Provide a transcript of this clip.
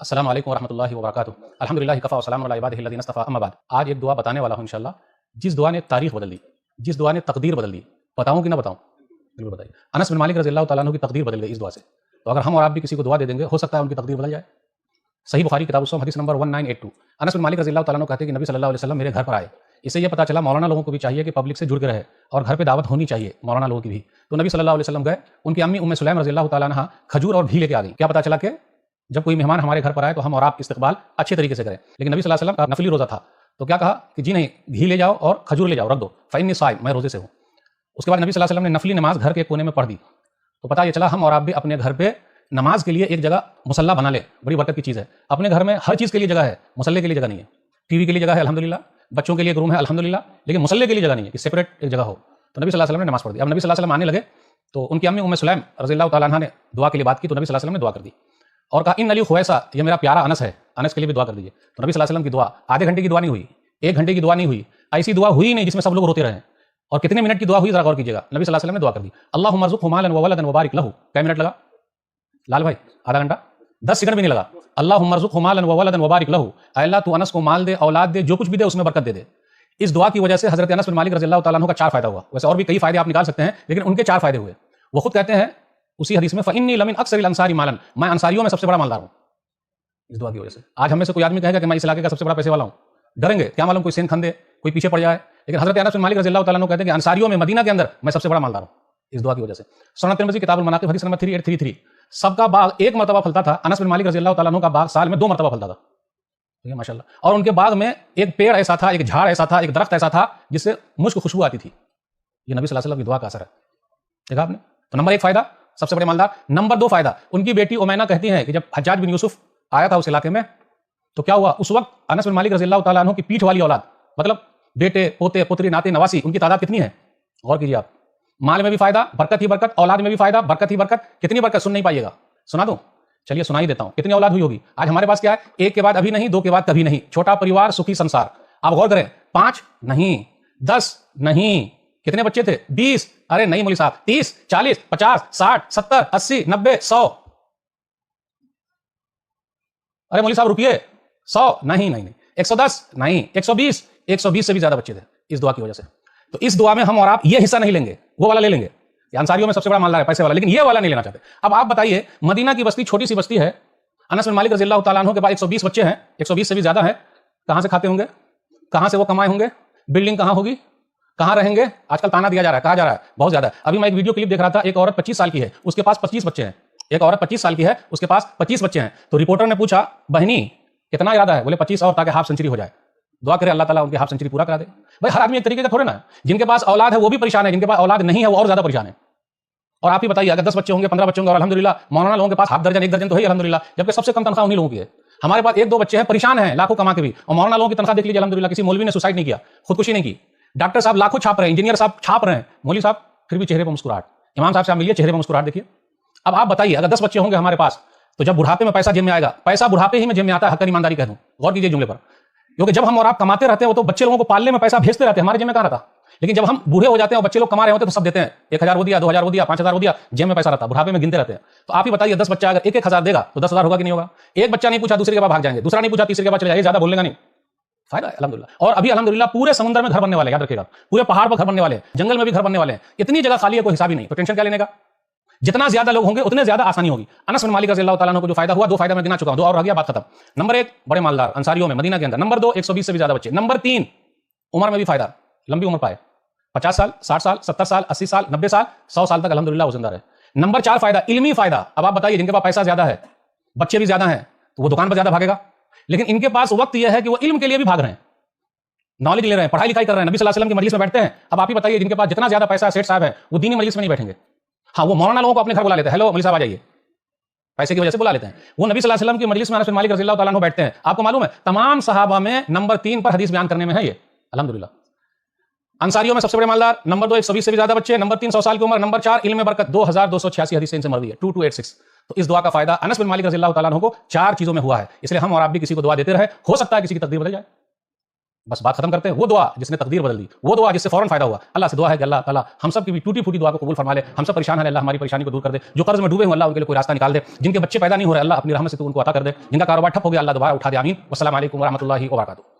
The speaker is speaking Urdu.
السلام علیکم ورحمۃ اللہ وبرکاتہ۔ الحمدللہ کفا وسلام علی عبادہ الذین اصطفیٰ، اما بعد۔ آج ایک دعا بتانے والا ہوں انشاءاللہ، جس دعا نے تاریخ بدل دی، جس دعا نے تقدیر بدل دی۔ بتاؤں کہ نہ بتاؤں؟ بالکل بتائیے۔ انس بن مالک رضی اللہ تعالیٰ عنہ کی تقدیر بدل گئی اس دعا سے، تو اگر ہم اور آپ بھی کسی کو دعا دے دیں گے، ہو سکتا ہے ان کی تقدیر بدل جائے۔ صحیح بخاری کتاب الصوم حدیث نمبر 1982۔ انس بن مالک رضی اللہ تعالیٰ عنہ کہتے ہیں کہ نبی صلی اللہ علیہ وسلم میرے گھر پر آئے۔ اس سے یہ پتہ چلا مولانا لوگوں کو بھی چاہیے کہ پبلک سے جڑ کے رہے اور گھر پہ دعوت ہونی چاہیے مولانا لوگوں کی بھی۔ تو نبی صلی اللہ علیہ وسلم گئے، ان کی امی ام سلیم رضی اللہ تعالیٰ عنہ کھجور اور گھی لے کے آ گئی۔ کیا پتہ چلا کہ جب کوئی مہمان ہمارے گھر پر آئے تو ہم اور آپ استقبال اچھے طریقے سے کریں۔ لیکن نبی صلی اللہ علیہ وسلم کا نفلی روزہ تھا، تو کیا کہا کہ جی نہیں، گھی لے جاؤ اور کھجور لے جاؤ، رکھ دو، فإنی صائم، میں روزے سے ہوں۔ اس کے بعد نبی صلی اللہ علیہ وسلم نے نفلی نماز گھر کے کونے میں پڑھ دی۔ تو پتہ یہ چلا ہم اور آپ بھی اپنے گھر پہ نماز کے لیے ایک جگہ مصلی بنا لیں، بڑی برکت کی چیز ہے۔ اپنے گھر میں ہر چیز کے لیے جگہ ہے، مصلی کے لیے جگہ نہیں ہے۔ ٹی وی کے لیے جگہ ہے الحمدللہ، بچوں کے لیے ایک روم ہے الحمدللہ، لیکن مصلی کے لیے جگہ نہیں ہے کہ سیپریٹ ایک جگہ ہو۔ تو نبی صلی اللہ علیہ وسلم نے نماز پڑھ دی۔ اب نبی صلی اللہ علیہ وسلم آنے لگے تو ان کی امی ام سلیم رضی اللہ تعالیٰ عنہ نے دعا کے لیے بات کی، تو نبی صلی اللہ علیہ وسلم نے دعا کر دی اور کہا ان علی خویسہ، یہ میرا پیارا انس ہے، انس کے لیے بھی دعا کر دیجیے۔ تو نبی صلی اللہ علیہ وسلم کی دعا آدھے گھنٹے کی دعا نہیں ہوئی، ایک گھنٹے کی دعا نہیں ہوئی، ایسی دعا ہوئی نہیں جس میں سب لوگ روتے رہے۔ اور کتنے منٹ کی دعا ہوئی ذرا غور کیجیے گا۔ نبی صلی اللہ علیہ وسلم نے دعا کر دی، اللہم ارزقہ مالا وولدا وبارک لہ۔ کیا منٹ لگا لال بھائی؟ آدھا گھنٹہ 10 سیکنڈ بھی نہیں لگا۔ اللہم ارزقہ مالا وولدا وبارک لہ، اے اللہ تو انس کو مال دے، اولاد دے، جو کچھ بھی دے اس میں برکت دے دے۔ اس دعا کی وجہ سے حضرت انس بن مالک رضی اللہ تعالیٰ عنہ کا 4 فائدہ ہوا۔ ویسے اور بھی کئی فائدے آپ نکال سکتے ہیں، لیکن ان کے 4 فائدے ہوئے۔ وہ خود کہتے ہیں اسی حدیث میں فإنی لمن اکثر الانصار مالا، میں انصاریوں میں سب سے بڑا مالدار ہوں اس دعا کی وجہ سے۔ آج ہم میں سے کوئی آدمی کہے گا کہ میں اس علاقے کا سب سے بڑا پیسے والا ہوں، ڈریں گے، کیا معلوم کوئی سین کھندے، کوئی پیچھے پڑ جائے۔ لیکن حضرت انس بن مالک رضی اللہ تعالیٰ عنہ کہتے ہیں کہ انصاریوں میں مدینہ کے اندر میں سب سے بڑا مالدار ہوں اس دعا کی وجہ سے۔ سنن ترمذی کتاب المناقب حدیث نمبر 3833، سب کا باغ ایک مرتبہ پھلتا تھا، انس بن مالک رضی اللہ تعالیٰ عنہ کا باغ سال میں 2 مرتبہ پھلتا تھا، ماشاءاللہ۔ اور ان کے باغ میں ایک پیڑ ایسا تھا، ایک جھاڑ ایسا تھا، ایک درخت ایسا تھا جس سے مشک خوشبو آتی تھی۔ یہ نبی صلی اللہ علیہ وسلم کی دعا کا اثر ہے، دیکھا آپ نے۔ تو نمبر 1 فائدہ، سب سے بڑے مالدار۔ نمبر 2 فائدہ، ان کی بیٹی امینا کہتی ہے کہ جب حجاج بن یوسف آیا تھا اس علاقے میں تو کیا ہوا، اس وقت انس بن مالک رضی اللہ تعالیٰ عنہ کی پیٹھ والی اولاد، مطلب بیٹے پوتے پوتری ناتے نواسی، ان کی تعداد کتنی ہے؟ غور کیجیے آپ۔ مال میں بھی فائدہ، برکت ہی برکت، اولاد میں بھی فائدہ، برکت ہی برکت۔ کتنی برکت سن نہیں پائیے گا، سنا دوں؟ چلیے سنا ہی دیتا ہوں۔ کتنی اولاد ہوئی ہوگی؟ آج ہمارے پاس کیا ہے، 1 کے بعد ابھی نہیں، 2 کے بعد کبھی نہیں، چھوٹا پریوار سکھی سنسار۔ آپ غور کریں، 5 نہیں، 10 نہیں، کتنے بچے تھے؟ 20، ارے نہیں مولوی صاحب، 30، 40، 50، 60، 70، 80، 90، 100۔ ارے مولوی صاحب رکیے، 100 نہیں، 110 نہیں، 120، 120 سے بھی زیادہ بچے تھے اس دعا کی وجہ سے۔ تو اس دعا میں ہم اور آپ یہ حصہ نہیں لیں گے، وہ والا لے لیں گے۔ انصاریوں میں سب سے بڑا مالدار ہے، پیسے والا، لیکن یہ والا نہیں لینا چاہتے۔ اب آپ بتائیے، مدینہ کی بستی چھوٹی سی بستی ہے، انس بن مالک رضی اللہ تعالیٰ عنہ کے پاس 120 بچے ہیں، 120 سے بھی زیادہ ہیں، کہاں سے کھاتے ہوں گے، کہاں سے وہ کمائے ہوں گے، بلڈنگ کہاں ہوگی، کہاں رہیں گے؟ آج کل تانا دیا جا رہا ہے، کہا جا رہا ہے بہت زیادہ۔ ابھی میں ایک ویڈیو کلپ دیکھ رہا تھا، ایک عورت 25 سال کی ہے، اس کے پاس 25 بچے ہیں۔ ایک عورت 25 سال کی ہے، اس کے پاس 25 بچے ہیں۔ تو رپورٹر نے پوچھا، بہنی کتنا ارادہ ہے؟ بولے 25 اور، تاکہ ہاف سینچری ہو جائے۔ دعا کرے اللہ تعالیٰ ان کی ہاف سینچری پورا کرا دے۔ بھائی ہر آدمی ایک طریقے کا تھوڑے نا ہے، جن کے پاس اولاد ہے وہ بھی پریشان ہے، جن کے پاس اولاد نہیں ہے وہ اور زیادہ پریشان ہے۔ اور آپ ہی بتائیے، اگر 10 بچے ہوں گے، 15 بچے ہوں گے، اور الحمدللہ مولانا لوگوں کے پاس ½ درجن 1 درجن تو ہے الحمدللہ، جبکہ سب سے کم تنخواہ انہی لوگوں کی ہے۔ ہمارے پاس 1-2 بچے ہیں، پریشان ہیں لاکھوں کما کے بھی، اور مولانا لوگوں کی تنخواہ دیکھ لیجیے الحمدللہ، کسی مولوی نے سوسائڈ نہیں کیا، خودکشی نہیں کی، ڈاکٹر صاحب لاکھوں چھاپ رہے ہیں، انجینئر صاحب چھاپ رہے ہیں، مولوی صاحب پھر بھی چہرے پر مسکراہٹ۔ امام صاحب سے آپ ملیے، چہرے پر مسکراہٹ دیکھیے۔ اب آپ بتائیے، اگر 10 بچے ہوں گے ہمارے پاس، تو جب بڑھاپے میں پیسہ جیب میں آئے گا، پیسہ بڑھاپے ہی میں جیب میں آتا ہے، حق ایمانداری کہہ دوں، غور کیجیے جملے پر۔ کیونکہ جب ہم اور آپ کماتے رہتے ہیں، وہ تو بچے لوگوں کو پالنے میں پیسہ بھیجتے رہتے ہیں، ہمارے جیب میں کہاں رہتا۔ لیکن جب ہم بوڑھے ہو جاتے ہیں اور بچے لوگ کما رہے ہوتے ہیں تو سب دیتے ہیں، 1000 وہ دیا، 2000 وہ دیا، 5000 وہ دیا، جیب میں پیسہ رہتا، بڑھاپے میں گنتے رہتے ہیں۔ تو آپ ہی بتائیے، 10 بچہ اگر 1-1000 دے گا تو 10,000 ہوگا کہ نہیں ہوگا؟ ایک بچہ نہیں پوچھا دوسرے کے بعد بھاگ جائیں گے، دوسرا نہیں پوچھا تیسرے کے بعد چلے جائیں گے، زیادہ بولنے گا نہیں، فائدہ ہے الحمدللہ۔ اور ابھی الحمدللہ پورے سمندر میں گھر بننے والے ہیں، یاد رکھیے گا، پورے پہاڑ پر گھر بننے والے ہیں، جنگل میں بھی گھر بننے والے ہیں، اتنی جگہ خالی ہے، کوئی حساب ہی نہیں، تو ٹینشن کیا لینے کا؟ جتنا زیادہ لوگ ہوں گے اتنے زیادہ آسانی ہوگی۔ انس بن مالک رضی اللہ تعالیٰ عنہ کو جو فائدہ ہوا، 2 فائدہ میں گنا چکا ہوں، 2 اور رہ گیا، بات ختم۔ نمبر 1 بڑے مالدار انصاریوں میں مدینہ کے اندر، نمبر 2 120 سے بھی زیادہ بچے، نمبر 3 عمر میں بھی فائدہ، لمبی عمر پائے، 50 سال، 60 سال، 70 سال، 80 سال، 90 سال، 100 سال تک الحمدللہ وہ زندہ رہے۔ نمبر 4 فائدہ علمی فائدہ۔ اب آپ بتائیے، جن کے پاس پیسہ زیادہ ہے، بچے بھی زیادہ ہیں، تو وہ دکان پر زیادہ بھاگے گا، لیکن ان کے پاس وقت یہ ہے کہ وہ علم کے لیے بھی بھاگ رہے ہیں، نالج لے رہے ہیں، پڑھائی لکھائی کر رہے ہیں، نبی صلی اللہ علیہ وسلم کی مجلس میں بیٹھتے ہیں۔ اب آپ ہی بتائیے، جن کے پاس جتنا زیادہ پیسہ ہے، سیٹ صاحب ہیں، وہ دینی مجلس میں نہیں بیٹھیں گے۔ ہاں، وہ مولانا لوگوں کو اپنے گھر بلا لیتے ہیں، ہیلو مولوی صاحب آ جائیے، پیسے کی وجہ سے بلا لیتے ہیں۔ وہ نبی صلی اللہ علیہ وسلم کی مجلس میں انس بن مالک رضی اللہ تعالیٰ عنہ بیٹھتے ہیں۔ آپ کو معلوم ہے تمام صحابہ میں نمبر 3 پر حدیث بیان کرنے میں ہے یہ الحمدللہ۔ انصاریوں میں سب سے بڑے مالدار، نمبر 2 120 سے بھی زیادہ بچے، نمبر 3 100 سال کی عمر، نمبر 4 علم میں برکت، 2286 حدیث ان سے مروی ہے 2286۔ تو اس دعا کا فائدہ انس بن مالک رضی اللہ تعالیٰ عنہ کو 4 چیزوں میں ہوا ہے، اس لیے ہم اور آپ بھی کسی کو دعا دیتے رہے، ہو سکتا ہے کسی کی تقدیر بدل جائے۔ بس بات ختم کرتے ہیں. وہ دعا جس نے تقدیر بدل دی, وہ دعا جس سے فوراً فائدہ ہوا, اللہ سے دعا ہے کہ اللہ تعالیٰ ہم سب کی بھی ٹوٹی پھوٹی دعا کو قبول فرما لے. ہم سب پریشان ہیں, اللہ ہماری پریشانی کو دور کر دے. جو قرض میں ڈوبے ہیں اللہ ان کے لیے کوئی راستہ نکال دے. جن کے بچے پیدا نہیں ہو رہے اللہ اپنی رحمت سے تو ان کو عطا کر دے. جن کا کاروبار ٹھپ ہو گیا اللہ دوبارہ اٹھا دے. آمین. والسلام علیکم ورحمۃ اللہ وبرکاتہ.